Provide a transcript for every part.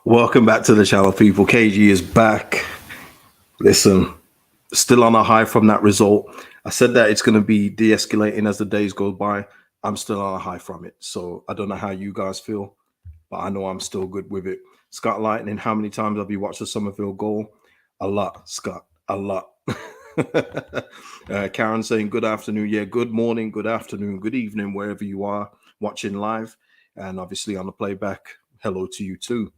Welcome back to the channel, people. KG is back. Listen, still on a high from that result. I said that it's going to be de-escalating as the days go by. I'm still on a high from it. So I don't know how you guys feel, but I know I'm still good with it. Scott Lightning, how many times have you watched the Somerville goal? A lot, Scott. A lot. Karen saying good afternoon. Yeah, good morning, good afternoon, good evening, wherever you are watching live. And obviously on the playback, hello to you too.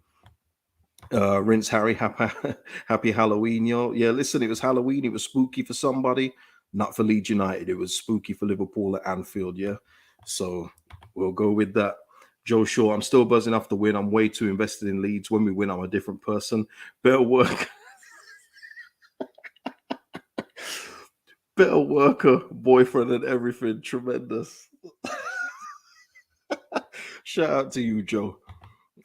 Rinse Harry, happy Halloween, yo. Yeah, listen, it was Halloween. It was spooky for somebody, not for Leeds United. It was spooky for Liverpool at Anfield, yeah. So we'll go with that. Joe Shaw, I'm still buzzing off the win. I'm way too invested in Leeds. When we win, I'm a different person. Better work. Better worker, boyfriend, and everything. Tremendous. Shout out to you, Joe.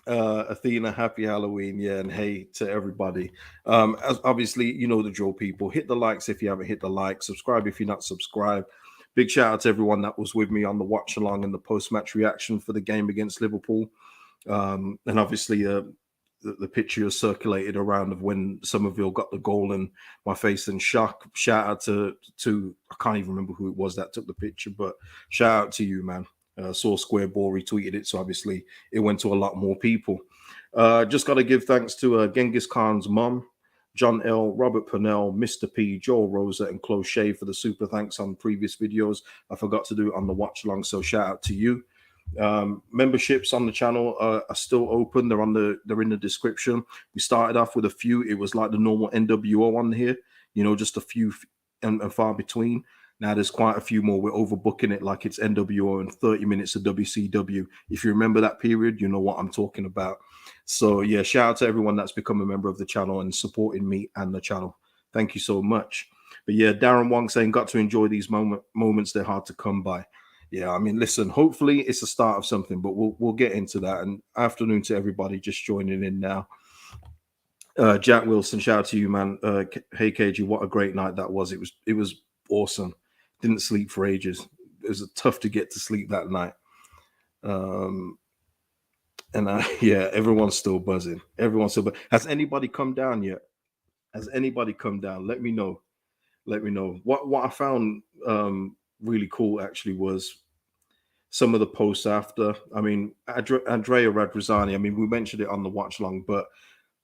Athena, happy Halloween, yeah, and hey to everybody. As obviously, you know the drill, people. Hit the likes if you haven't hit the like, subscribe if you're not subscribed. Big shout out to everyone that was with me on the watch along and the post-match reaction for the game against Liverpool. And obviously the picture circulated around of when Somerville got the goal and my face in shock. Shout out to I can't even remember who it was that took the picture, but shout out to you, man. Saw Square Ball retweeted it, so obviously it went to a lot more people. Just got to give thanks to Genghis Khan's mum, John L, Robert Purnell, Mr. P, Joel Rosa, and Chloe Shea for the super thanks on previous videos. I forgot to do it on the watch along, so shout out to you. Memberships on the channel are still open. They're in the description. We started off with a few. It was like the normal NWO on here, you know, just a few and far between. Now there's quite a few more. We're overbooking it like it's NWO and 30 minutes of WCW. If you remember that period, you know what I'm talking about. So yeah, shout out to everyone that's become a member of the channel and supporting me and the channel. Thank you so much. But yeah, Darren Wong saying, got to enjoy these moments. They're hard to come by. Yeah, I mean, listen, hopefully it's the start of something, but we'll get into that. And afternoon to everybody just joining in now. Jack Wilson, shout out to you, man. Hey KG, what a great night that was. It was awesome. Didn't sleep for ages. It was tough to get to sleep that night. Yeah, everyone's still buzzing. Everyone's still buzzing. Has anybody come down yet? Has anybody come down? Let me know. Let me know. What I found really cool actually was some of the posts after. I mean, Andrea Radrizzani, I mean, we mentioned it on the watch long, but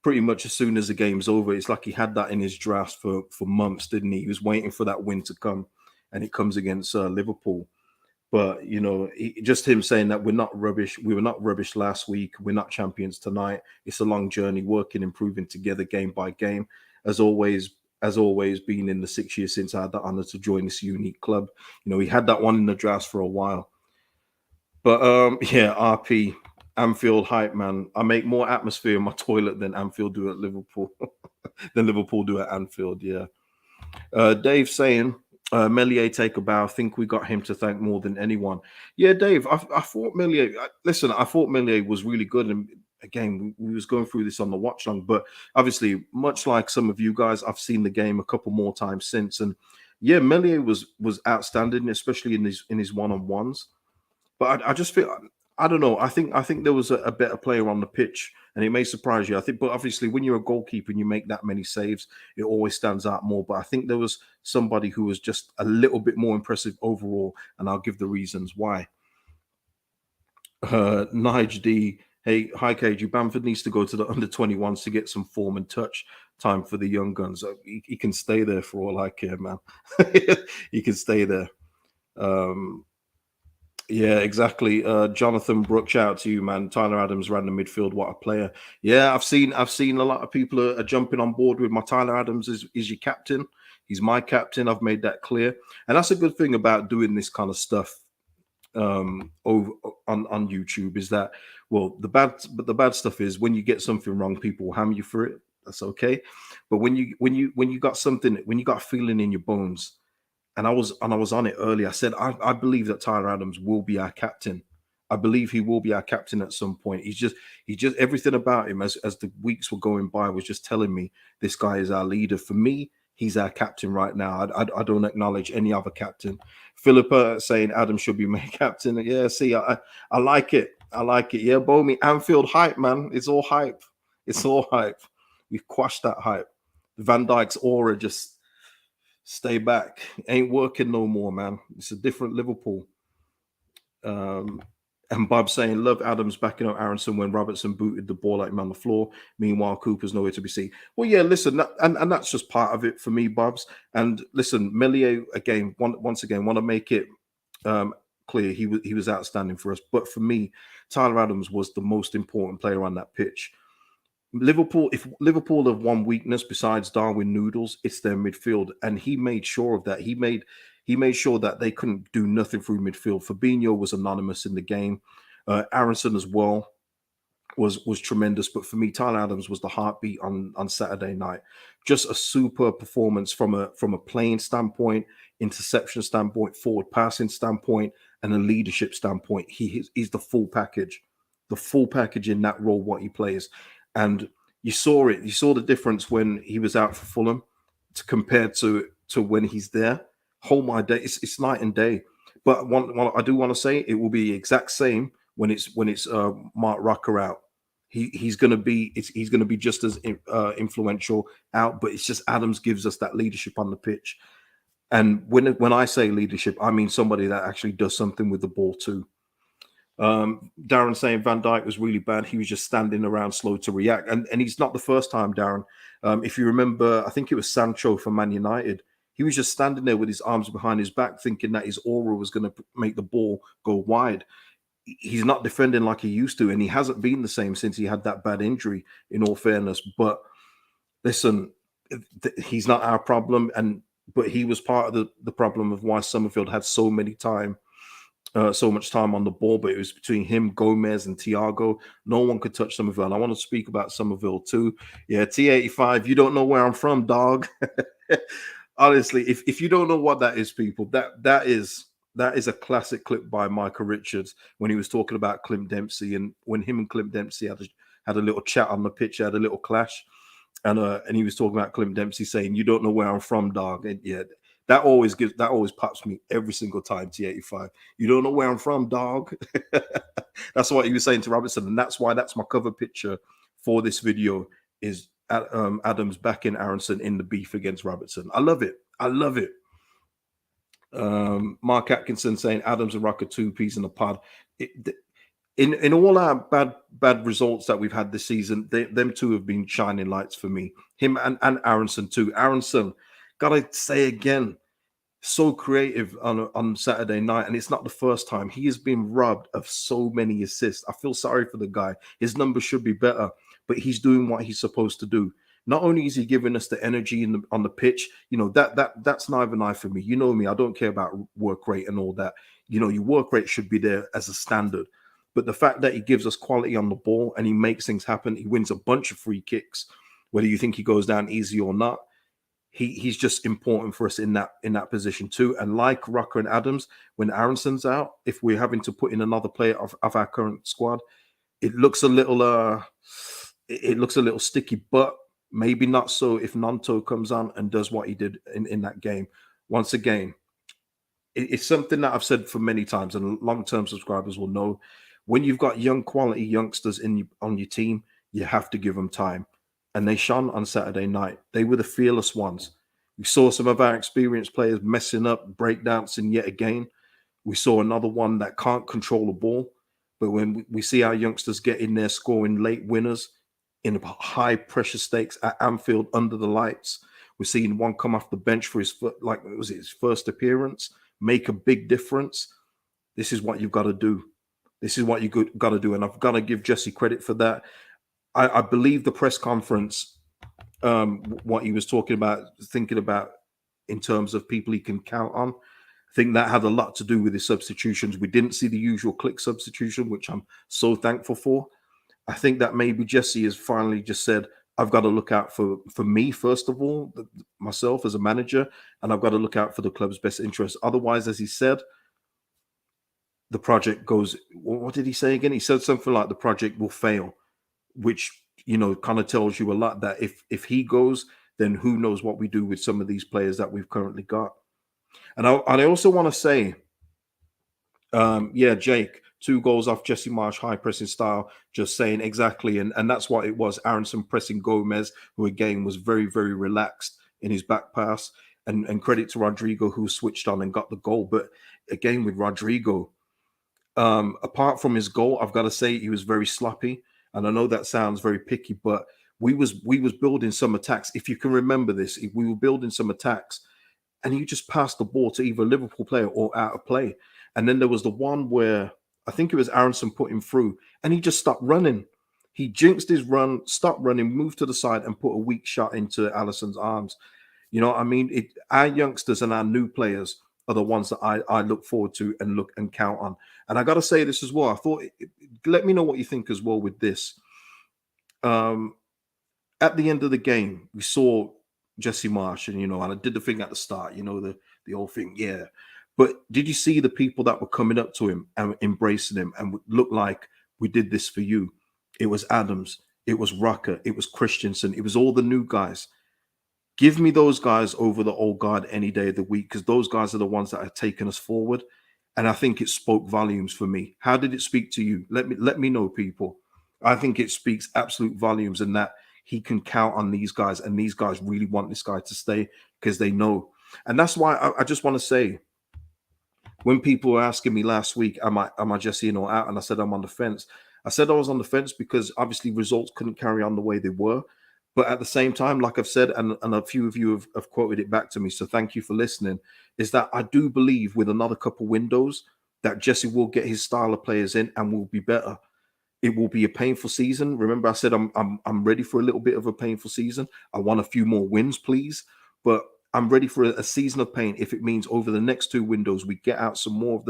pretty much as soon as the game's over, it's like he had that in his drafts for months, didn't he? He was waiting for that win to come, and it comes against Liverpool. But you know, just him saying that we're not rubbish. We were not rubbish last week. We're not champions tonight. It's a long journey, working, improving together, game by game. As always, being in the 6 years since I had the honor to join this unique club. You know, he had that one in the drafts for a while. But yeah, RP Anfield hype, man. I make more atmosphere in my toilet than Anfield do at Liverpool, than Liverpool do at Anfield. Yeah. Dave saying, Melier take a bow. I think we got him to thank more than anyone. Yeah, Dave. I thought Melier. Listen, I thought Melier was really good, and again, we was going through this on the watch long. But obviously, much like some of you guys, I've seen the game a couple more times since, and yeah, Melier was outstanding, especially in his one-on-ones. But I just feel I don't know. I think there was a better player on the pitch, and it may surprise you. I think, but obviously, when you're a goalkeeper and you make that many saves, it always stands out more. But I think there was somebody who was just a little bit more impressive overall, and I'll give the reasons why. Nige D, hey, hi KG. Bamford needs to go to the under 21s to get some form and touch time for the young guns. He can stay there for all I care, man. He can stay there. Yeah, exactly. Jonathan Brooks, shout out to you, man. Tyler Adams ran the midfield. What a player! Yeah, I've seen a lot of people are jumping on board with my Tyler Adams is your captain. He's my captain. I've made that clear, and that's a good thing about doing this kind of stuff over on YouTube is that the bad stuff is when you get something wrong, people will ham you for it. That's okay, but when you got something, when you got a feeling in your bones. And I was on it early. I said I believe that Tyler Adams will be our captain. I believe he will be our captain at some point. He just everything about him as the weeks were going by was just telling me this guy is our leader. For me, he's our captain right now. I don't acknowledge any other captain. Philippa saying Adam should be made captain. Yeah, see, I like it. I like it. Yeah, Bomi. Anfield hype, man. It's all hype. It's all hype. We've quashed that hype. Van Dijk's aura just stay back. Ain't working no more, man. It's a different Liverpool. Um, and Bob saying, love Adams backing up Aronson when Robertson booted the ball at him on the floor. Meanwhile, Cooper's nowhere to be seen. Well, yeah, listen, and that's just part of it for me, Bobs. And listen, Melier, again, once again, want to make it um, clear he was outstanding for us. But for me, Tyler Adams was the most important player on that pitch. Liverpool, if Liverpool have one weakness besides Darwin Noodles, it's their midfield, and he made sure of that. He made sure that they couldn't do nothing through midfield. Fabinho was anonymous in the game. Aronson as well was tremendous, but for me, Tyler Adams was the heartbeat on Saturday night. Just a super performance from a playing standpoint, interception standpoint, forward passing standpoint, and a leadership standpoint. He's the full package in that role. What he plays, and you saw it. You saw the difference when he was out for Fulham, compared to when he's there. Oh my day, it's night and day. But one I do want to say it will be the exact same when it's Mark Rucker out. He's going to be just as influential out, but it's just Adams gives us that leadership on the pitch. And when I say leadership, I mean somebody that actually does something with the ball too. Darren saying Van Dijk was really bad. He was just standing around slow to react. And he's not the first time, Darren. If you remember, I think it was Sancho for Man United. He was just standing there with his arms behind his back, thinking that his aura was going to make the ball go wide. He's not defending like he used to, and he hasn't been the same since he had that bad injury, in all fairness. But listen, he's not our problem, but he was part of the problem of why Summerfield had so much time on the ball. But it was between him, Gomez, and Thiago. No one could touch Summerville. And I want to speak about Summerville too. Yeah, T85. You don't know where I'm from, dog. Honestly, if you don't know what that is, people, that is a classic clip by Michael Richards when he was talking about Clint Dempsey, and when him and Clint Dempsey had a little chat on the pitch, had a little clash, and he was talking about Clint Dempsey saying, "You don't know where I'm from, dog." And yeah, that always pops me every single time. T85, you don't know where I'm from, dog. That's what he was saying to Robertson, and that's why that's my cover picture for this video is Adams backing Aronson in the beef against Robertson. I love it. I love it. Mark Atkinson saying Adams and Rucker two peas in the pod. In all our bad results that we've had this season, them two have been shining lights for me. Him and Aronson too. Aronson, gotta say again, so creative on Saturday night, and it's not the first time. He has been robbed of so many assists. I feel sorry for the guy. His numbers should be better, but he's doing what he's supposed to do. Not only is he giving us the energy on the pitch, that's neither and I for me. You know me, I don't care about work rate and all that. Your work rate should be there as a standard. But the fact that he gives us quality on the ball and he makes things happen, he wins a bunch of free kicks, whether you think he goes down easy or not. He's just important for us in that position too. And like Rucker and Adams, when Aronson's out, if we're having to put in another player of our current squad, it looks a little sticky, but maybe not so if Nanto comes on and does what he did in that game. Once again, it's something that I've said for many times, and long-term subscribers will know. When you've got young quality youngsters on your team, you have to give them time. And they shone on Saturday night. They were the fearless ones. We saw some of our experienced players messing up, breakdancing yet again. We saw another one that can't control the ball. But when we see our youngsters get in there scoring late winners in high pressure stakes at Anfield under the lights, we're seeing one come off the bench for his first appearance, make a big difference. This is what you've got to do. This is what you got to do. And I've got to give Jesse credit for that. I believe the press conference, what he was thinking about in terms of people he can count on, I think that had a lot to do with his substitutions. We didn't see the usual click substitution, which I'm so thankful for. I think that maybe Jesse has finally just said, I've got to look out for me, first of all, myself as a manager, and I've got to look out for the club's best interest. Otherwise, as he said, the project goes, what did he say again? He said something like the project will fail, which, kind of tells you a lot that if he goes, then who knows what we do with some of these players that we've currently got. And I also want to say, Jake, 2 goals off Jesse Marsh high pressing style, just saying exactly. And that's what it was. Aronson pressing Gomez, who again was very, very relaxed in his back pass. And credit to Rodrigo, who switched on and got the goal. But again, with Rodrigo, apart from his goal, I've got to say he was very sloppy. And I know that sounds very picky, but we was building some attacks. If you can remember this, we were building some attacks, and he just passed the ball to either a Liverpool player or out of play. And then there was the one where I think it was Aronson put him through, and he just stopped running. He jinxed his run, stopped running, moved to the side, and put a weak shot into Allison's arms. You know what I mean? Our youngsters and our new players are the ones that I look forward to and look and count on. And I got to say this as well. I thought, let me know what you think as well with this. Um, at the end of the game, we saw Jesse Marsh, and and I did the thing at the start, the whole thing, yeah. But did you see the people that were coming up to him and embracing him and looked like we did this for you? It was Adams, it was Rucker, it was Christensen, it was all the new guys. Give me those guys over the old guard any day of the week, because those guys are the ones that have taken us forward. And I think it spoke volumes for me. How did it speak to you? Let me know, people. I think it speaks absolute volumes, and that he can count on these guys, and these guys really want this guy to stay because they know. And that's why I just want to say, when people were asking me last week, am I Jesse in or out? And I said I'm on the fence. I said I was on the fence because obviously results couldn't carry on the way they were. But at the same time, like I've said, and a few of you have quoted it back to me, so thank you for listening, is that I do believe with another couple windows that Jesse will get his style of players in and will be better. It will be a painful season. Remember, I said I'm ready for a little bit of a painful season. I want a few more wins, please. But I'm ready for a season of pain if it means over the next 2 windows we get out some more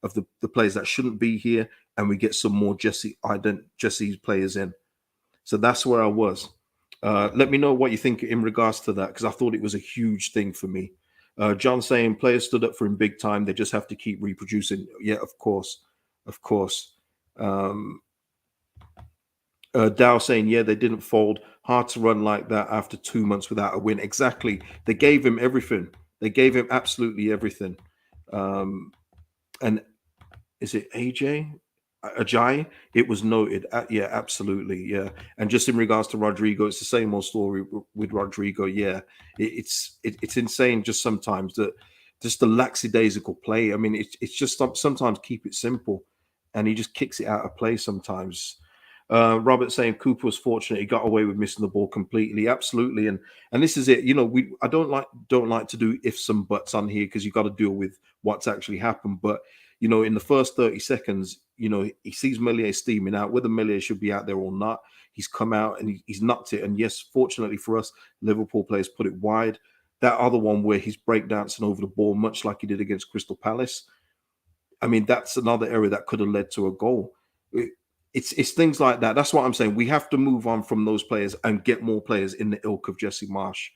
of the players that shouldn't be here, and we get some more Jesse's players in. So that's where I was. Let me know what you think in regards to that, because I thought it was a huge thing for me. John saying players stood up for him big time. They just have to keep reproducing. Yeah, of course, of course. Dow saying, yeah, they didn't fold. Hard to run like that after 2 months without a win. Exactly. They gave him everything. They gave him absolutely everything. And is it AJ? Ajay? It was noted. Yeah, absolutely. Yeah. And just in regards to Rodrigo, it's the same old story with Rodrigo. Yeah. It's insane just sometimes that just the lackadaisical play. I mean, it's just sometimes keep it simple, and he just kicks it out of play sometimes. Robert saying Cooper was fortunate; he got away with missing the ball completely. Absolutely, and this is it. I don't like to do ifs and buts on here, because you got to deal with what's actually happened. But in the first 30 seconds, he sees Melier steaming out. Whether Melier should be out there or not, he's come out and he's knocked it. And yes, fortunately for us, Liverpool players put it wide. That other one where he's breakdancing over the ball, much like he did against Crystal Palace. I mean, that's another area that could have led to a goal. It's things like that. That's what I'm saying. We have to move on from those players and get more players in the ilk of Jesse Marsh.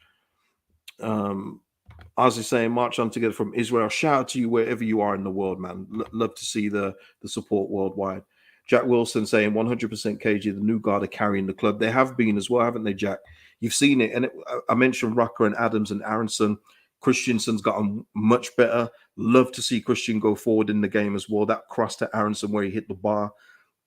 As is saying, march on together from Israel. Shout out to you wherever you are in the world, man. Love to see the support worldwide. Jack Wilson saying 100% KG, the new guard are carrying the club. They have been as well, haven't they, Jack? You've seen it. And I mentioned Rucker and Adams and Aronson. Christensen's gotten much better. Love to see Christian go forward in the game as well. That cross to Aronson where he hit the bar.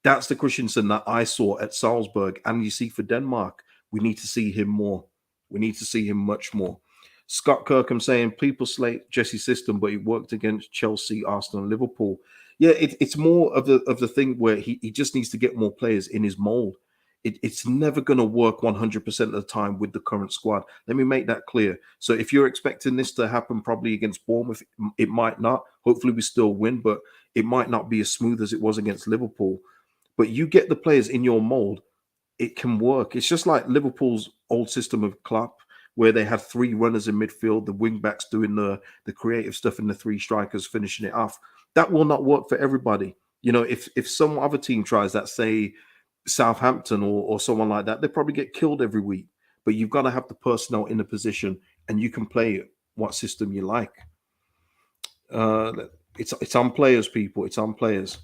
That's the Christensen that I saw at Salzburg. And you see for Denmark, we need to see him more. We need to see him much more. Scott Kirkham saying people slate Jesse's system, but he worked against Chelsea, Arsenal, and Liverpool. Yeah, it's more of the thing where he just needs to get more players in his mold. It's never going to work 100% of the time with the current squad. Let me make that clear. So if you're expecting this to happen probably against Bournemouth, it might not. Hopefully we still win, but it might not be as smooth as it was against Liverpool. But you get the players in your mold, it can work. It's just like Liverpool's old system of Klopp, where they had 3 runners in midfield, the wing backs doing the creative stuff, and the 3 strikers finishing it off. That will not work for everybody. If some other team tries that, say Southampton or someone like that, they probably get killed every week. But you've got to have the personnel in a position, and you can play what system you like. It's on players, people. It's on players.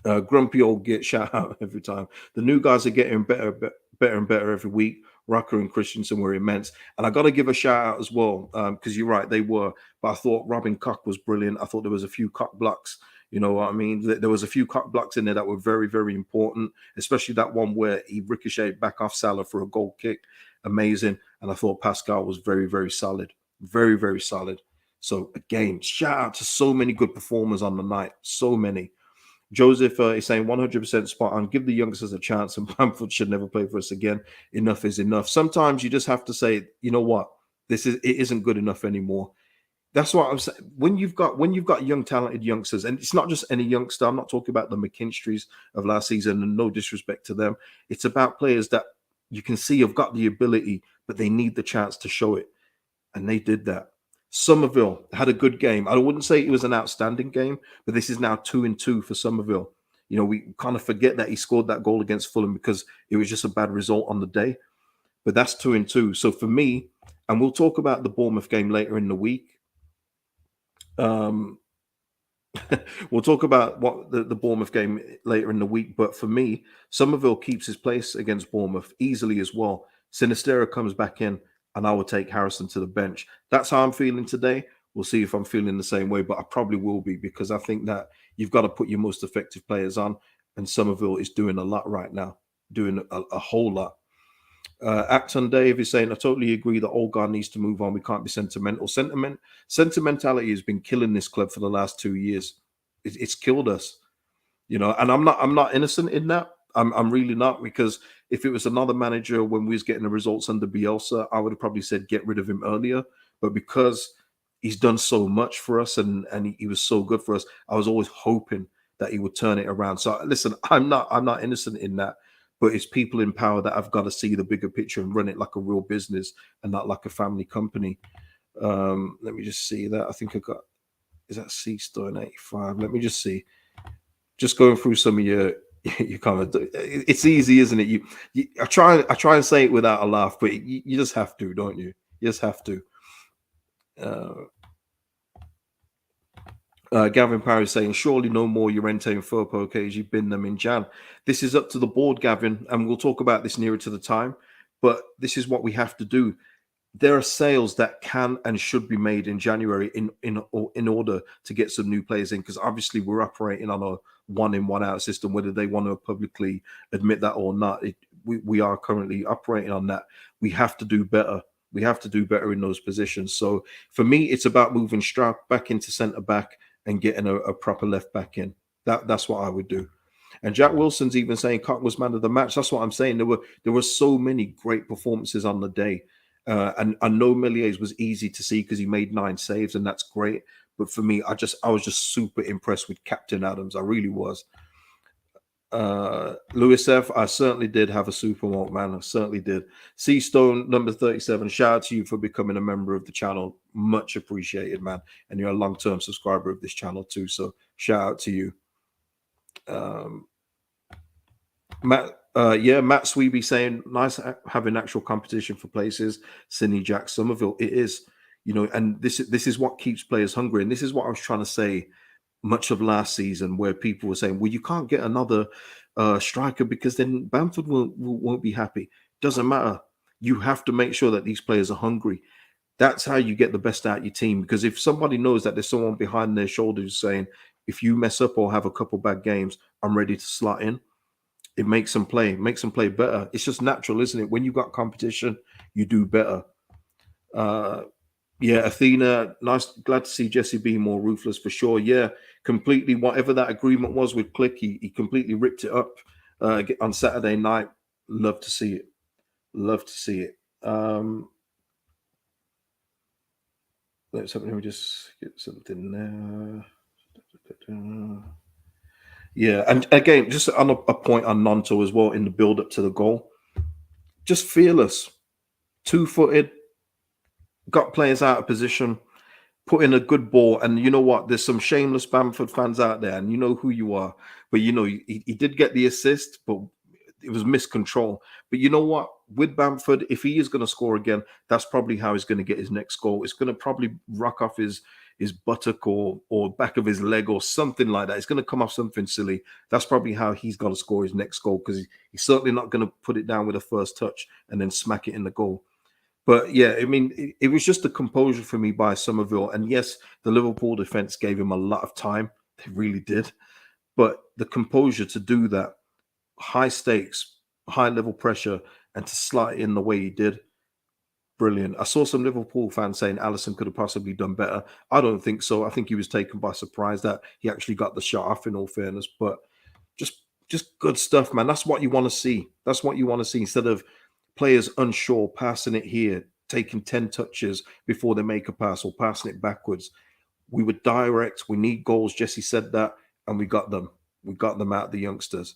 Grumpy old git shout out every time. The new guys are getting better and better every week. Rucker and Christensen were immense. And I got to give a shout out as well, because you're right, they were. But I thought Robin Koch was brilliant. I thought there was a few Koch blocks You know what I mean? There was a few cut blocks in there that were very, very important, especially that one where he ricocheted back off Salah for a goal kick. Amazing. And I thought Pascal was very, very solid. Very, very solid. So again, shout out to so many good performers on the night. So many. Joseph is saying 100% spot on. Give the youngsters a chance, and Bamford should never play for us again. Enough is enough. Sometimes you just have to say, you know what, it isn't good enough anymore. That's what I'm saying. When you've got young, talented youngsters, and it's not just any youngster. I'm not talking about the McKinstries of last season, and no disrespect to them. It's about players that you can see have got the ability, but they need the chance to show it, and they did that. Somerville had a good game. I wouldn't say it was an outstanding game, but this is now 2-2 for Somerville. You know, we kind of forget that he scored that goal against Fulham because it was just a bad result on the day. But that's 2-2. So for me, and we'll talk about the Bournemouth game later in the week. Um, we'll talk about what the Bournemouth game later in the week. But for me, Somerville keeps his place against Bournemouth easily as well. Sinistera comes back in, and I will take Harrison to the bench. That's how I'm feeling today. We'll see if I'm feeling the same way, but I probably will be because I think that you've got to put your most effective players on, and Somerville is doing a lot right now, doing a whole lot. Acton Dave is saying, I totally agree that Olgar needs to move on. We can't be sentimental. Sentimentality has been killing this club for the last 2 years. It's killed us, you know. And I'm not innocent in that. I'm really not, because if it was another manager when we was getting the results under Bielsa, I would have probably said get rid of him earlier. But because he's done so much for us and he was so good for us, I was always hoping that he would turn it around. So listen, I'm not innocent in that. But it's people in power that have got to see the bigger picture and run it like a real business and not like a family company. Let me just see that. I think I got, is that C Store in 85? Let me just see. Just going through some of your kind of, it's easy, isn't it? I try and say it without a laugh, but you just have to, don't you? You just have to. Gavin Parry saying, surely no more Llorente and Firpo occasions. You've been them in Jan. This is up to the board, Gavin, and we'll talk about this nearer to the time. But this is what we have to do. There are sales that can and should be made in January in order to get some new players in, because obviously we're operating on a one in, one out system, whether they want to publicly admit that or not. We are currently operating on that. We have to do better. We have to do better in those positions. So for me, it's about moving Stroud back into centre back and getting a proper left back in. That's what I would do. And Jack Wilson's even saying Cock was man of the match. That's what I'm saying. There were so many great performances on the day. And I know Melier's was easy to see because he made 9 saves, and that's great. But for me, I was just super impressed with Captain Adams. I really was. Lewis F, I certainly did have a super walk, man. I certainly did. C Stone number 37, shout out to you for becoming a member of the channel. Much appreciated, man. And you're a long-term subscriber of this channel too. So shout out to you. Matt Sweeby saying, nice having actual competition for places. Sidney Jack Somerville. It is, you know, and this is what keeps players hungry. And this is what I was trying to say much of last season, where people were saying, well, you can't get another striker because then Bamford won't be happy. Doesn't matter. You have to make sure that these players are hungry. That's how you get the best out of your team. Because if somebody knows that there's someone behind their shoulders saying, if you mess up or have a couple bad games, I'm ready to slot in, it makes them play better. It's just natural, isn't it? When you got competition, you do better. Yeah, Athena, nice. Glad to see Jesse being more ruthless for sure. Yeah, completely. Whatever that agreement was with Click, he completely ripped it up on Saturday night. Love to see it. Love to see it. Let me just get something there. Yeah, and again, just on a point on Nonto as well in the build up to the goal. Just fearless, 2-footed, got players out of position, put in a good ball. And you know what? There's some shameless Bamford fans out there, and you know who you are. But you know, he did get the assist, but it was miscontrol. But you know what? With Bamford, if he is going to score again, that's probably how he's going to get his next goal. It's going to probably rock off his buttock or back of his leg or something like that. It's going to come off something silly. That's probably how he's got to score his next goal, because he's certainly not going to put it down with a first touch and then smack it in the goal. But yeah, I mean, it was just the composure for me by Somerville. And yes, the Liverpool defense gave him a lot of time. They really did. But the composure to do that, high stakes, high level pressure, and to slot it in the way he did, brilliant. I saw some Liverpool fans saying Allison could have possibly done better. I don't think so. I think he was taken by surprise that he actually got the shot off, in all fairness. But just good stuff, man. That's what you want to see. That's what you want to see instead of players unsure, passing it here, taking 10 touches before they make a pass or passing it backwards. We were direct. We need goals. Jesse said that, and we got them. We got them out, the youngsters.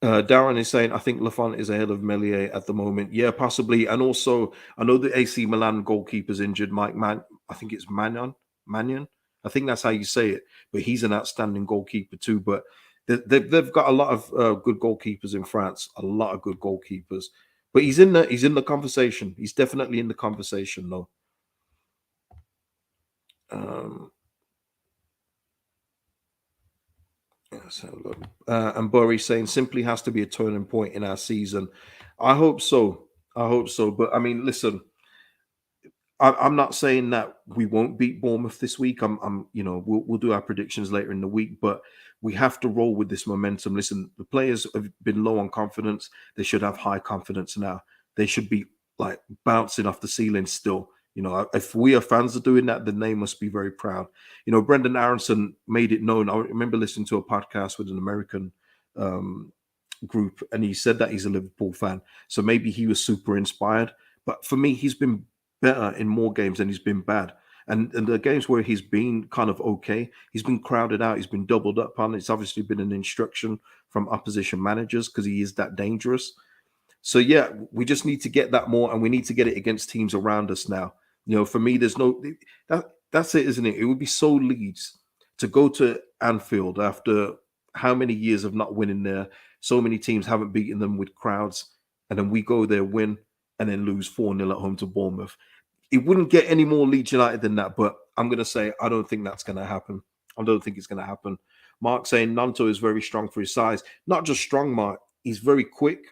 Darren is saying, I think Lafont is ahead of Melier at the moment. Yeah, possibly. And also, I know the AC Milan goalkeeper's injured. I think it's Mannion. I think that's how you say it. But he's an outstanding goalkeeper too. But they've got a lot of good goalkeepers in France. A lot of good goalkeepers. But he's in the conversation. He's definitely in the conversation, though. Let's have a look. And Burry saying simply has to be a turning point in our season. I hope so. I hope so. But I mean, listen, I'm not saying that we won't beat Bournemouth this week. We'll do our predictions later in the week, but we have to roll with this momentum. Listen, the players have been low on confidence. They should have high confidence now. They should be like bouncing off the ceiling still. If we are fans are doing that, then they must be very proud. Brendan Aronson made it known. I remember listening to a podcast with an American group, and he said that he's a Liverpool fan. So maybe he was super inspired. But for me, he's been better in more games than he's been bad. And the games where he's been kind of okay, he's been crowded out, he's been doubled up on. It's obviously been an instruction from opposition managers because he is that dangerous. So yeah, we just need to get that more, and we need to get it against teams around us now. For me, there's no that's it, isn't it? It would be so Leeds to go to Anfield after how many years of not winning there. So many teams haven't beaten them with crowds, and then we go there, win, and then lose 4-0 at home to Bournemouth. It wouldn't get any more Leeds United than that, but I'm going to say I don't think that's going to happen. I don't think it's going to happen. Mark saying Nanto is very strong for his size. Not just strong, Mark. He's very quick,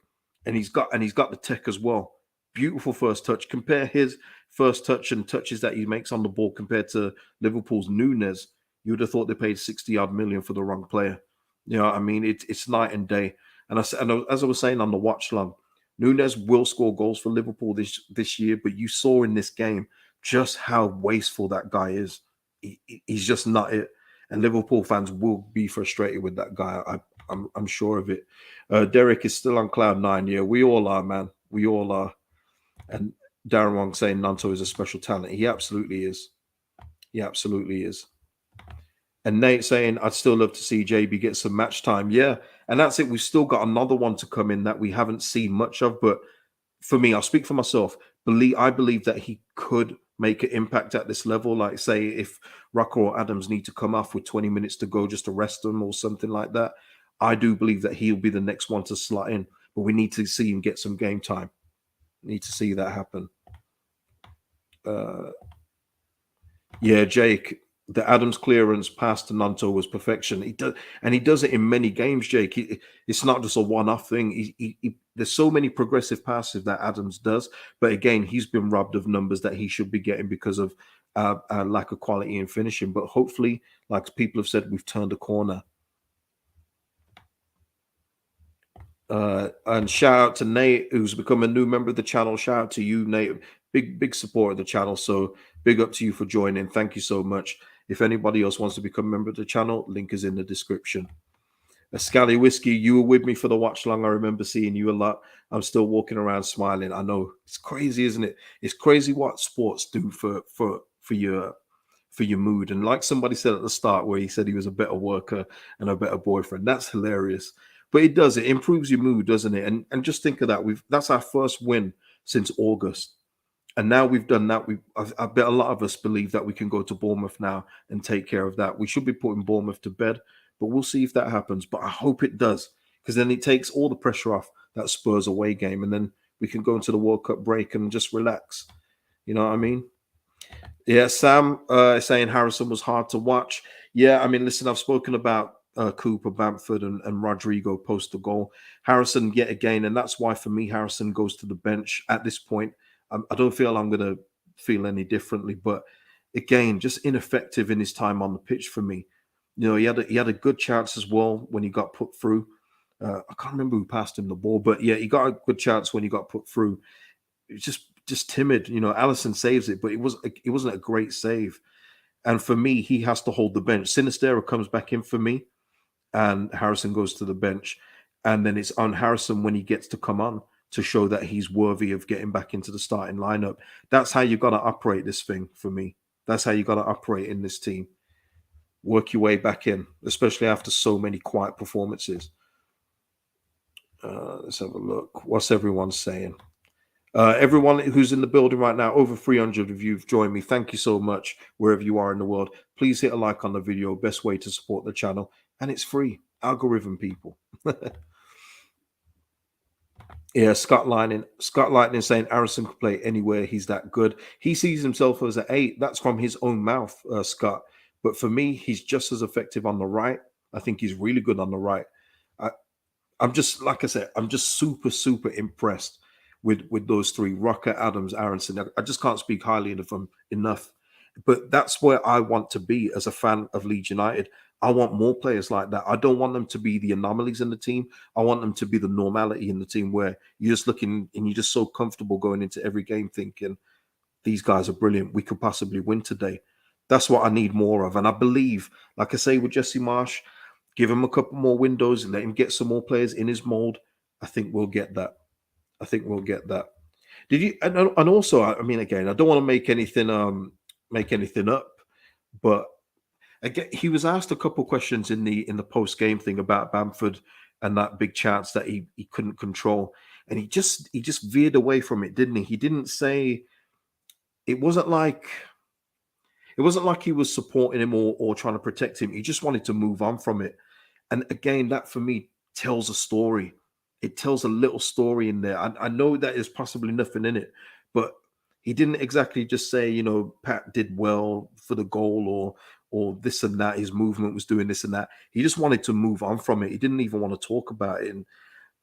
and he's got the tech as well. Beautiful first touch. Compare his first touch and touches that he makes on the ball compared to Liverpool's Nunes. You would have thought they paid 60-odd million for the wrong player. You know what I mean? It's night and day. And as I was saying on the watch long, Nunes will score goals for Liverpool this year, but you saw in this game just how wasteful that guy is. He's just not it. And Liverpool fans will be frustrated with that guy. I'm sure of it. Derek is still on cloud nine. Yeah, we all are, man. We all are. And Darren Wong saying Nanto is a special talent. He absolutely is. He absolutely is. And Nate saying, I'd still love to see JB get some match time. Yeah. And that's it. We've still got another one to come in that we haven't seen much of. But for me, I'll speak for myself. I believe that he could make an impact at this level. Like, say, if Rucker or Adams need to come off with 20 minutes to go just to rest them or something like that, I do believe that he'll be the next one to slot in. But we need to see him get some game time. Need to see that happen. Yeah, Jake, the Adams clearance pass to Nanto was perfection. He does it in many games, Jake. It's not just a one-off thing. There's so many progressive passes that Adams does, but again, he's been robbed of numbers that he should be getting because of lack of quality in finishing. But hopefully, like people have said, we've turned a corner. And shout out to Nate, who's become a new member of the channel. Shout out to you, Nate. Big support of the channel. So big up to you for joining. Thank you so much. If anybody else wants to become a member of the channel, link is in the description. Scally Whiskey, you were with me for the watch long. I remember seeing you a lot. I'm still walking around smiling. I know it's crazy, isn't it? It's crazy what sports do for your mood. And like somebody said at the start, where he said he was a better worker and a better boyfriend. That's hilarious. But it does. It improves your mood, doesn't it? And just think of that. That's our first win since August. And now we've done that. I bet a lot of us believe that we can go to Bournemouth now and take care of that. We should be putting Bournemouth to bed, but we'll see if that happens. But I hope it does, because then it takes all the pressure off that Spurs away game, and then we can go into the World Cup break and just relax. You know what I mean? Yeah, Sam saying Harrison was hard to watch. Yeah, I mean, listen, I've spoken about Cooper, Bamford, and Rodrigo post the goal. Harrison yet again, and that's why for me, Harrison goes to the bench at this point. I don't feel I'm going to feel any differently, but again, just ineffective in his time on the pitch for me. You know, he had a good chance as well when he got put through. I can't remember who passed him the ball, but yeah, he got a good chance when he got put through. It was just timid. You know, Allison saves it, but it wasn't a great save. And for me, he has to hold the bench. Sinistera comes back in for me, and Harrison goes to the bench. And then it's on Harrison when he gets to come on to show that he's worthy of getting back into the starting lineup. That's how you got to operate this thing for me. That's how you got to operate in this team. Work your way back in, especially after so many quiet performances. Let's have a look. What's everyone saying? Everyone who's in the building right now, over 300 of you have joined me. Thank you so much, wherever you are in the world. Please hit a like on the video. Best way to support the channel. And it's free. Algorithm people. Yeah, Scott Lightning saying Harrison could play anywhere. He's that good. He sees himself as an 8. That's from his own mouth, Scott. But for me, he's just as effective on the right. I think he's really good on the right. I'm just, like I said, I'm just super, super impressed with those three: Rocker, Adams, Aronson. I just can't speak highly of them enough. But that's where I want to be as a fan of Leeds United. I want more players like that. I don't want them to be the anomalies in the team. I want them to be the normality in the team, where you're just looking and you're just so comfortable going into every game thinking, these guys are brilliant. We could possibly win today. That's what I need more of. And I believe, like I say with Jesse Marsh, give him a couple more windows and let him get some more players in his mold. I think we'll get that. I think we'll get that. Did you? And also, I mean, again, I don't want to make anything up, but again, he was asked a couple questions in the post game thing about Bamford and that big chance that he couldn't control, and he just veered away from it, didn't he? He didn't say. It wasn't like he was supporting him or trying to protect him. He just wanted to move on from it. And again, that for me tells a story. It tells a little story in there. I know that there's possibly nothing in it, but he didn't exactly just say, you know, Pat did well for the goal or this and that. His movement was doing this and that. He just wanted to move on from it. He didn't even want to talk about it. And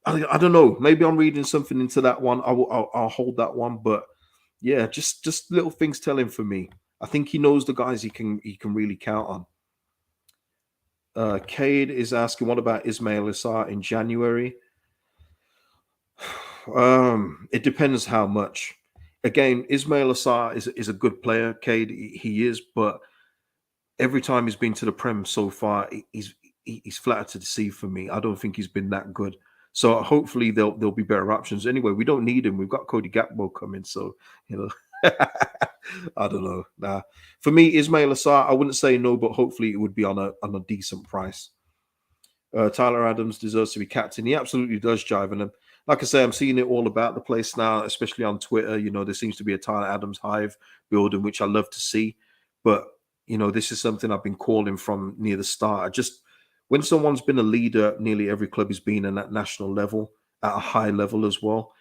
I don't know. Maybe I'm reading something into that one. I'll hold that one. But yeah, just little things telling for me. I think he knows the guys he can really count on. Cade is asking, what about Ismail Assar in January? It depends how much. Again, Ismail Assar is a good player, Cade. He is, but every time he's been to the Prem so far, he's flattered to deceive for me. I don't think he's been that good. So hopefully there'll be better options. Anyway, we don't need him. We've got Cody Gakpo coming, so you know. I don't know. Nah. For me, Ismail Assar, I wouldn't say no, but hopefully it would be on a decent price. Tyler Adams deserves to be captain. He absolutely does, jive. And like I say, I'm seeing it all about the place now, especially on Twitter. You know, there seems to be a Tyler Adams hive building, which I love to see. But, you know, this is something I've been calling from near the start. When someone's been a leader, nearly every club has been in that national level, at a high level as well.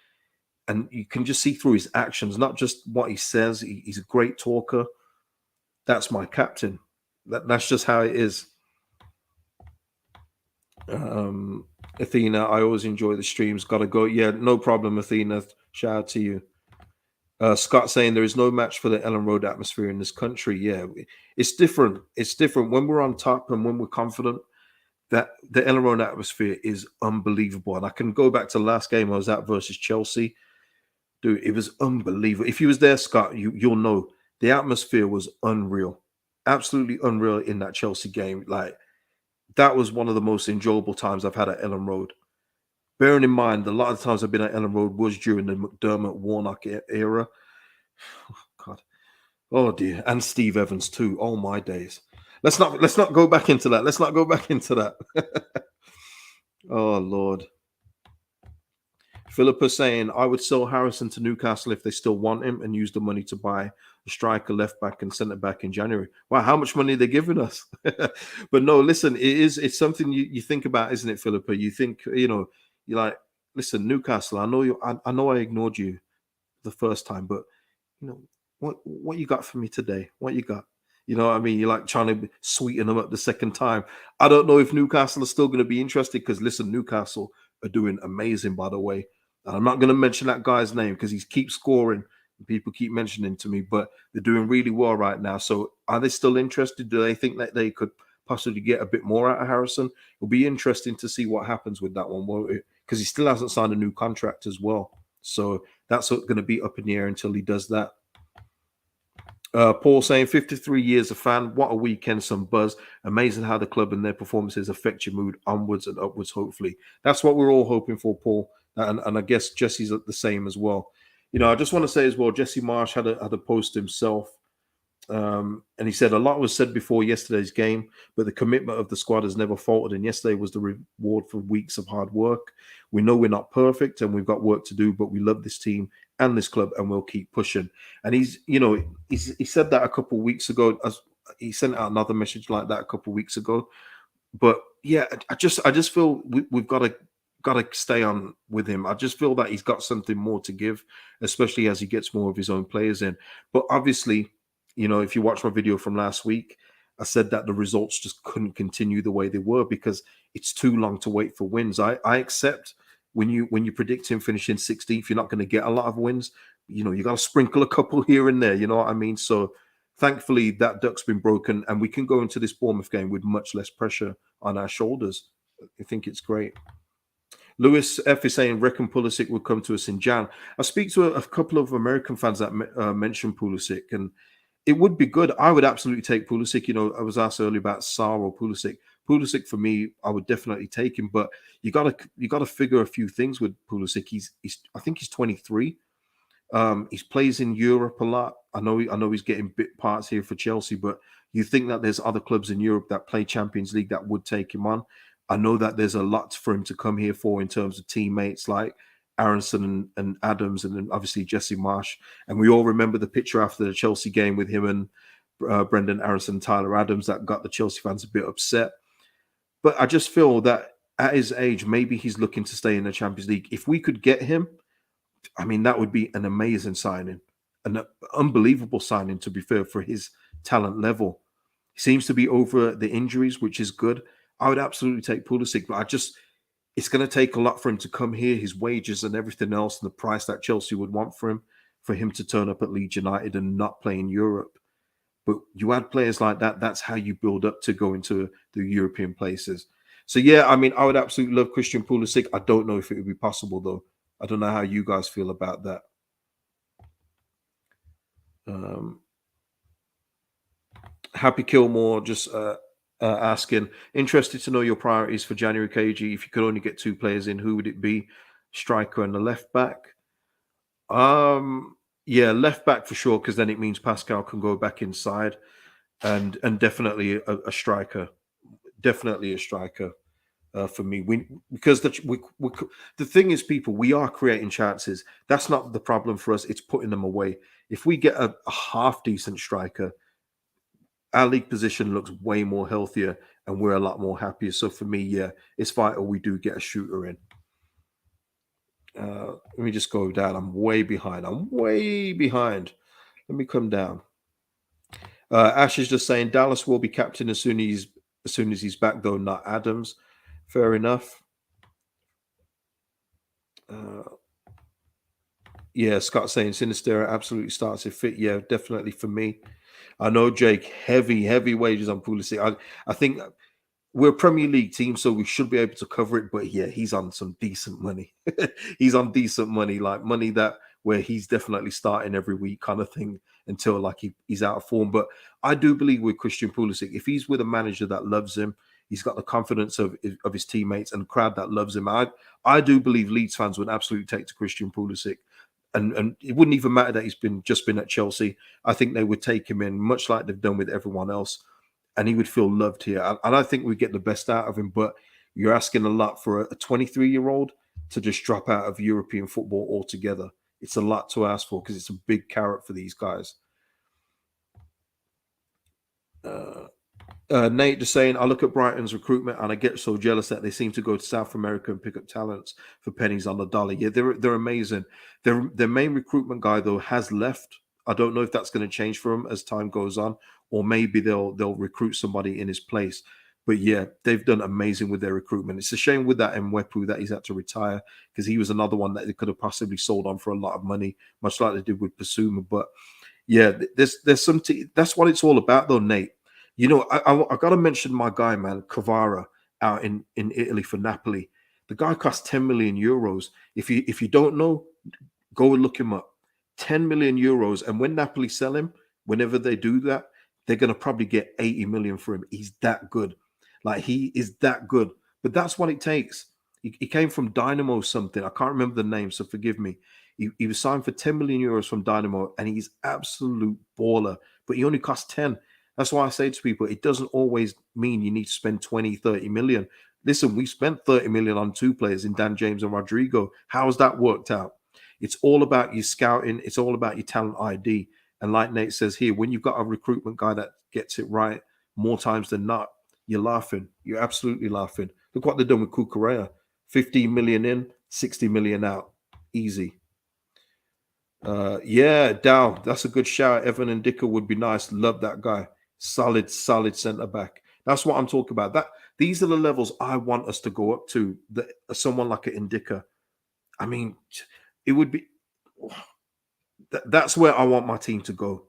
And you can just see through his actions, not just what he says. He's a great talker. That's my captain. That's just how it is. Athena, I always enjoy the streams. Gotta go. Yeah, no problem, Athena. Shout out to you. Scott saying there is no match for the Ellen Road atmosphere in this country. Yeah, it's different. It's different when we're on top and when we're confident. That the Ellen Road atmosphere is unbelievable. And I can go back to the last game I was at versus Chelsea. Dude, it was unbelievable. If you was there, Scott, you'll know the atmosphere was unreal. Absolutely unreal in that Chelsea game. Like, that was one of the most enjoyable times I've had at Ellen Road. Bearing in mind, a lot of the times I've been at Ellen Road was during the McDermott Warnock era. Oh, God. Oh, dear. And Steve Evans, too. Oh, my days. Let's not go back into that. Let's not go back into that. Oh, Lord. Philippa saying, I would sell Harrison to Newcastle if they still want him and use the money to buy a striker, left back, and centre back in January. Wow, how much money are they giving us? But no, listen, it's something you think about, isn't it, Philippa? You think, you know, you're like, listen, Newcastle, I know I ignored you the first time, but you know, what you got for me today? What you got? You know what I mean? You're like trying to sweeten them up the second time. I don't know if Newcastle are still going to be interested because, listen, Newcastle are doing amazing, by the way. I'm not going to mention that guy's name because he keeps scoring. People keep mentioning to me, but they're doing really well right now. So are they still interested? Do they think that they could possibly get a bit more out of Harrison? It'll be interesting to see what happens with that one, won't it? Because he still hasn't signed a new contract as well. So that's going to be up in the air until he does that. Paul saying 53 years a fan. What a weekend, some buzz. Amazing how the club and their performances affect your mood onwards and upwards, hopefully. That's what we're all hoping for, Paul. And I guess Jesse's the same as well. I just want to say as well, Jesse Marsh had a post himself. And he said a lot was said before yesterday's game, but the commitment of the squad has never faltered. And yesterday was the reward for weeks of hard work. We know we're not perfect and we've got work to do, but we love this team and this club, and we'll keep pushing. And he said that a couple of weeks ago. He sent out another message like that a couple of weeks ago. But yeah, I just feel we've got to stay on with him. I just feel that he's got something more to give, especially as he gets more of his own players in. But obviously, if you watch my video from last week, I said that the results just couldn't continue the way they were because it's too long to wait for wins. I accept when you predict him finishing 16th, you're not going to get a lot of wins. You got to sprinkle a couple here and there. You know what I mean? So thankfully that duck's been broken, and we can go into this Bournemouth game with much less pressure on our shoulders. I think it's great. Lewis F is saying, reckon Pulisic will come to us in Jan. I speak to a couple of American fans that mentioned Pulisic, and it would be good. I would absolutely take Pulisic. I was asked earlier about Sarr or Pulisic. Pulisic for me, I would definitely take him, but you gotta figure a few things with Pulisic. I think he's 23. He plays in Europe a lot. I know he's getting bit parts here for Chelsea, but you think that there's other clubs in Europe that play Champions League that would take him on. I know that there's a lot for him to come here for in terms of teammates like Aronson and Adams, and then obviously Jesse Marsh. And we all remember the picture after the Chelsea game with him and Brendan Aronson and Tyler Adams that got the Chelsea fans a bit upset. But I just feel that at his age, maybe he's looking to stay in the Champions League. If we could get him, I mean, that would be an amazing signing, an unbelievable signing, to be fair, for his talent level. He seems to be over the injuries, which is good. I would absolutely take Pulisic, but it's going to take a lot for him to come here, his wages and everything else, and the price that Chelsea would want for him to turn up at Leeds United and not play in Europe. But you add players like that, that's how you build up to go into the European places. So, yeah, I mean, I would absolutely love Christian Pulisic. I don't know if it would be possible, though. I don't know how you guys feel about that. Happy Kilmore just asking, interested to know your priorities for January, KG. If you could only get two players in, who would it be? Striker and the left back? Yeah, left back for sure, because then it means Pascal can go back inside, and definitely a striker. Definitely a striker. For me, because the thing is, people, we are creating chances. That's not the problem for us. It's putting them away. If we get a half decent striker, our league position looks way more healthier, and we're a lot more happier. So for me, yeah, it's vital we do get a shooter in. Let me just go down. I'm way behind. Let me come down. Ash is just saying Dallas will be captain as soon as he's back, though not Adams. Fair enough. Yeah, Scott saying Sinister absolutely starts to fit. Yeah, definitely for me. I know, Jake, heavy wages on Pulisic. I think we're a Premier League team, so we should be able to cover it. But yeah, he's on some decent money. He's on decent money, like money that where he's definitely starting every week kind of thing until like he's out of form. But I do believe with Christian Pulisic, if he's with a manager that loves him, he's got the confidence of his teammates and crowd that loves him. I do believe Leeds fans would absolutely take to Christian Pulisic. And it wouldn't even matter that he's just been at Chelsea. I think they would take him in, much like they've done with everyone else, and he would feel loved here. And I think we get the best out of him. But you're asking a lot for a 23-year-old to just drop out of European football altogether. It's a lot to ask for because it's a big carrot for these guys. Nate just saying, I look at Brighton's recruitment and I get so jealous that they seem to go to South America and pick up talents for pennies on the dollar. Yeah, they're amazing. Their main recruitment guy though has left. I don't know if that's going to change for them as time goes on, or maybe they'll recruit somebody in his place. But yeah, they've done amazing with their recruitment. It's a shame with that Mwepu that he's had to retire, because he was another one that they could have possibly sold on for a lot of money, much like they did with Pasuma. But yeah, there's some. That's what it's all about, though, Nate. You know, I got to mention my guy, man, Kvara, out in Italy for Napoli. The guy cost 10 million euros. If you don't know, go and look him up. 10 million euros, and when Napoli sell him, whenever they do that, they're gonna probably get 80 million for him. He's that good. Like, he is that good. But that's what it takes. He came from Dynamo something. I can't remember the name, so forgive me. He was signed for 10 million euros from Dynamo, and he's absolute baller. But he only cost 10. That's why I say to people, it doesn't always mean you need to spend 20, 30 million. Listen, we spent 30 million on two players in Dan James and Rodrigo. How's that worked out? It's all about your scouting. It's all about your talent ID. And like Nate says here, when you've got a recruitment guy that gets it right more times than not, you're laughing. You're absolutely laughing. Look what they've done with Kukurea. 15 million in, 60 million out. Easy. Yeah, Dow, that's a good shout. Evan and Dicker would be nice. Love that guy. Solid centre back. That's what I'm talking about. That these are the levels I want us to go up to. Someone like an Indica. I mean, it would be. That's where I want my team to go.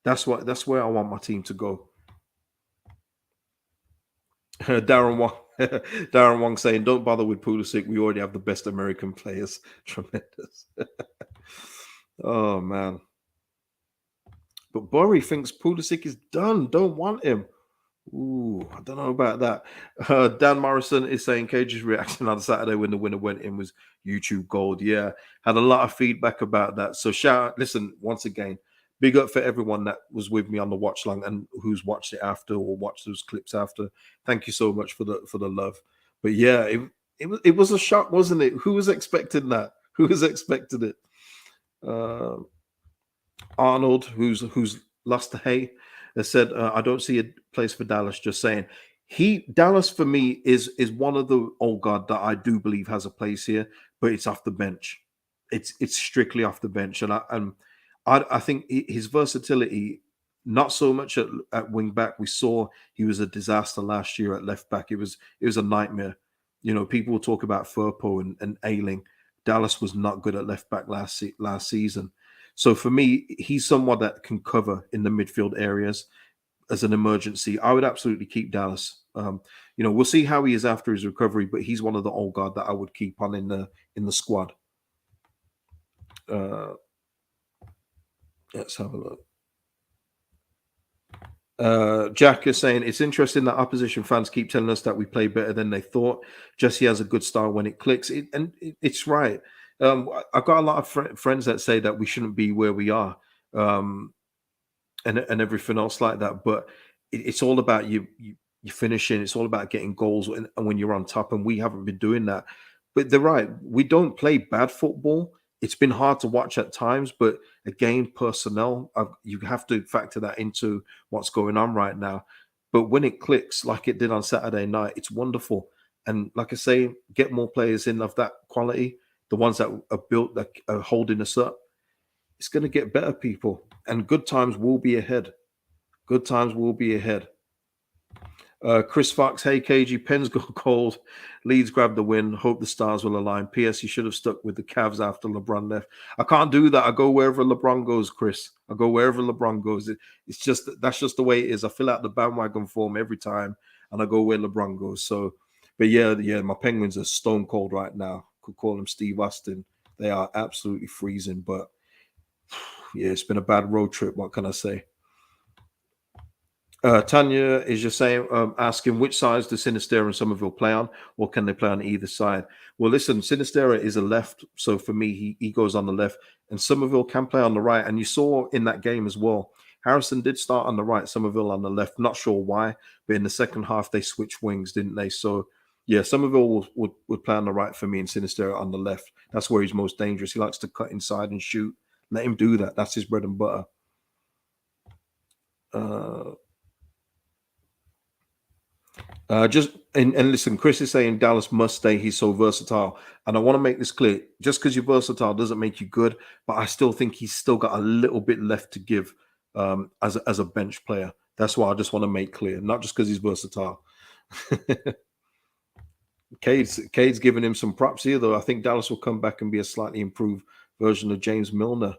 That's where I want my team to go. Darren Wong, Darren Wong saying, "Don't bother with Pulisic. We already have the best American players." Tremendous. Oh man. But Borry thinks Pulisic is done. Don't want him. Ooh, I don't know about that. Dan Morrison is saying Cage's reaction on Saturday when the winner went in was YouTube gold. Yeah, had a lot of feedback about that. So shout out, listen, once again, big up for everyone that was with me on the watch long and who's watched it after or watched those clips after. Thank you so much for the love. But yeah, it was a shock, wasn't it? Who was expecting that? Who was expecting it? Uh, Arnold, who's lost the hay, has said, "I don't see a place for Dallas." Just saying, he Dallas for me is one of the old guard that I do believe has a place here, but it's off the bench. It's strictly off the bench, and I think his versatility, not so much at wing back. We saw he was a disaster last year at left back. It was a nightmare. You know, people will talk about Furpo and Ailing. Dallas was not good at left back last season. So for me, he's someone that can cover in the midfield areas as an emergency. I would absolutely keep Dallas. We'll see how he is after his recovery, but he's one of the old guard that I would keep on in the squad. Uh, let's have a look. Jack is saying it's interesting that opposition fans keep telling us that we play better than they thought. Jesse has a good style when it clicks, it's right. I've got a lot of friends that say that we shouldn't be where we are, and everything else like that. But it's all about you finishing. It's all about getting goals and when you're on top, and we haven't been doing that. But they're right. We don't play bad football. It's been hard to watch at times, but again, personnel, you have to factor that into what's going on right now. But when it clicks like it did on Saturday night, it's wonderful. And like I say, get more players in of that quality, the ones that are built, that are holding us up. It's going to get better, people. And good times will be ahead. Good times will be ahead. Chris Fox, hey KG, Pens go cold. Leeds grab the win. Hope the stars will align. P.S. You should have stuck with the Cavs after LeBron left. I can't do that. I go wherever LeBron goes, Chris. I go wherever LeBron goes. It's just that's just the way it is. I fill out the bandwagon form every time, and I go where LeBron goes. So, but yeah, my Penguins are stone cold right now. Could call them Steve Austin. They are absolutely freezing. But yeah, it's been a bad road trip. What can I say? Tanya is just saying, asking which sides do Sinistera and Somerville play on, or can they play on either side? Well, listen, Sinistera is a left, so for me, he goes on the left, and Somerville can play on the right. And you saw in that game as well, Harrison did start on the right, Somerville on the left. Not sure why, but in the second half they switched wings, didn't they? So yeah, Somerville would play on the right for me, and Sinistera on the left. That's where he's most dangerous. He likes to cut inside and shoot. Let him do that. That's his bread and butter. And listen, Chris is saying Dallas must stay. He's so versatile, and I want to make this clear. Just because you're versatile doesn't make you good, but I still think he's still got a little bit left to give as a bench player. That's why I just want to make clear, not just because he's versatile. Cade's giving him some props here, though. I think Dallas will come back and be a slightly improved version of James Milner.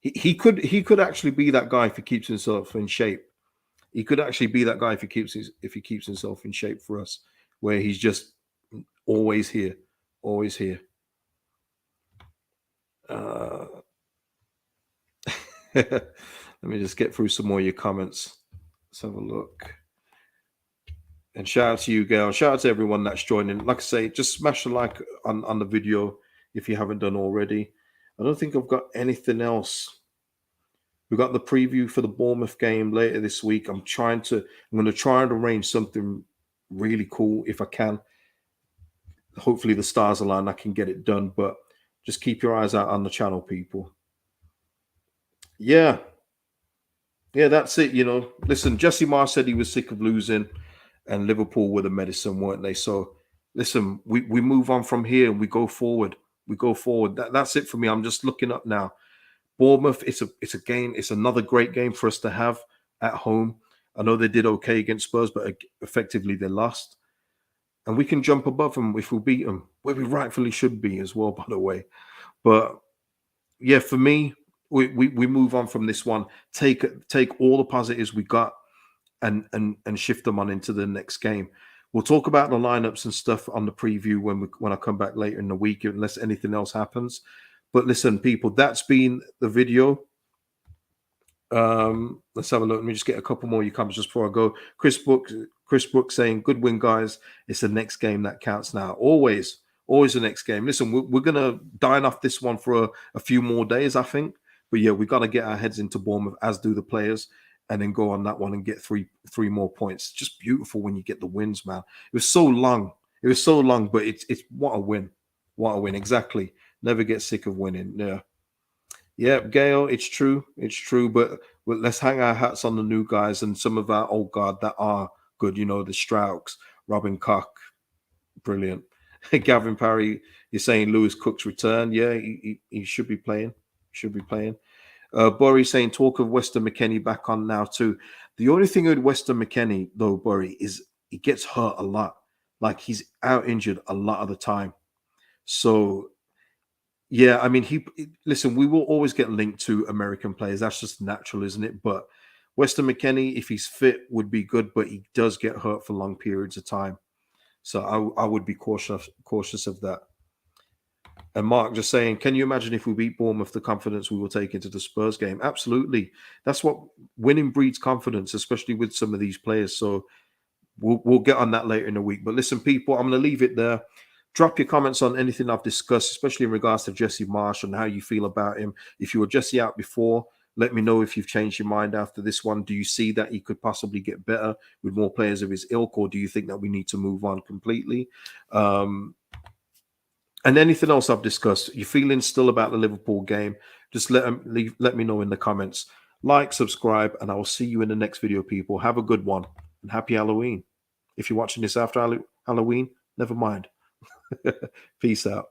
He could actually be that guy if he keeps himself in shape. He could actually be that guy if he keeps himself in shape for us, where he's just always here, always here. Let me just get through some more of your comments. Let's have a look. And shout out to you, Gail. Shout out to everyone that's joining. Like I say, just smash the like on the video if you haven't done already. I don't think I've got anything else. We've got the preview for the Bournemouth game later this week. I'm going to try and arrange something really cool if I can. Hopefully the stars align, I can get it done. But just keep your eyes out on the channel, people. Yeah, that's it. Listen, Jesse Marsh said he was sick of losing, and Liverpool were the medicine, weren't they? So, listen, we move on from here and we go forward. We go forward. That's it for me. I'm just looking up now. Bournemouth, it's a game. It's another great game for us to have at home. I know they did okay against Spurs, but effectively they lost. And we can jump above them if we beat them, where we rightfully should be as well, by the way. But yeah, for me, we move on from this one. Take all the positives we got and shift them on into the next game. We'll talk about the lineups and stuff on the preview when I come back later in the week, unless anything else happens. But listen, people, that's been the video. Let's have a look. Let me just get a couple more of your comments just before I go. Chris Brooks saying, "Good win, guys. It's the next game that counts now. Always the next game." Listen, we're gonna dine off this one for a few more days, I think. But yeah, we got to get our heads into Bournemouth, as do the players, and then go on that one and get three more points. Just beautiful when you get the wins, man. It was so long. But it's what a win. What a win. Exactly. Never get sick of winning. Yeah, Gail, it's true. But let's hang our hats on the new guys and some of our old guard that are good. The Strauchs, Robin Koch, brilliant. Gavin Parry is saying Lewis Cook's return. Yeah, he should be playing. Burry saying talk of Weston McKennie back on now too. The only thing with Weston McKennie though, Burry, is he gets hurt a lot. Like he's out injured a lot of the time. So yeah, I mean, listen, we will always get linked to American players. That's just natural, isn't it? But Weston McKennie, if he's fit, would be good, but he does get hurt for long periods of time. So I would be cautious of that. And Mark just saying, can you imagine if we beat Bournemouth, the confidence we will take into the Spurs game? Absolutely. That's what winning breeds confidence, especially with some of these players. So we'll get on that later in the week. But listen, people, I'm going to leave it there. Drop your comments on anything I've discussed, especially in regards to Jesse Marsh and how you feel about him. If you were Jesse out before, let me know if you've changed your mind after this one. Do you see that he could possibly get better with more players of his ilk, or do you think that we need to move on completely? And anything else I've discussed, you're feeling still about the Liverpool game, just let me know in the comments. Like, subscribe, and I will see you in the next video, people. Have a good one, and happy Halloween. If you're watching this after Halloween, never mind. Peace out.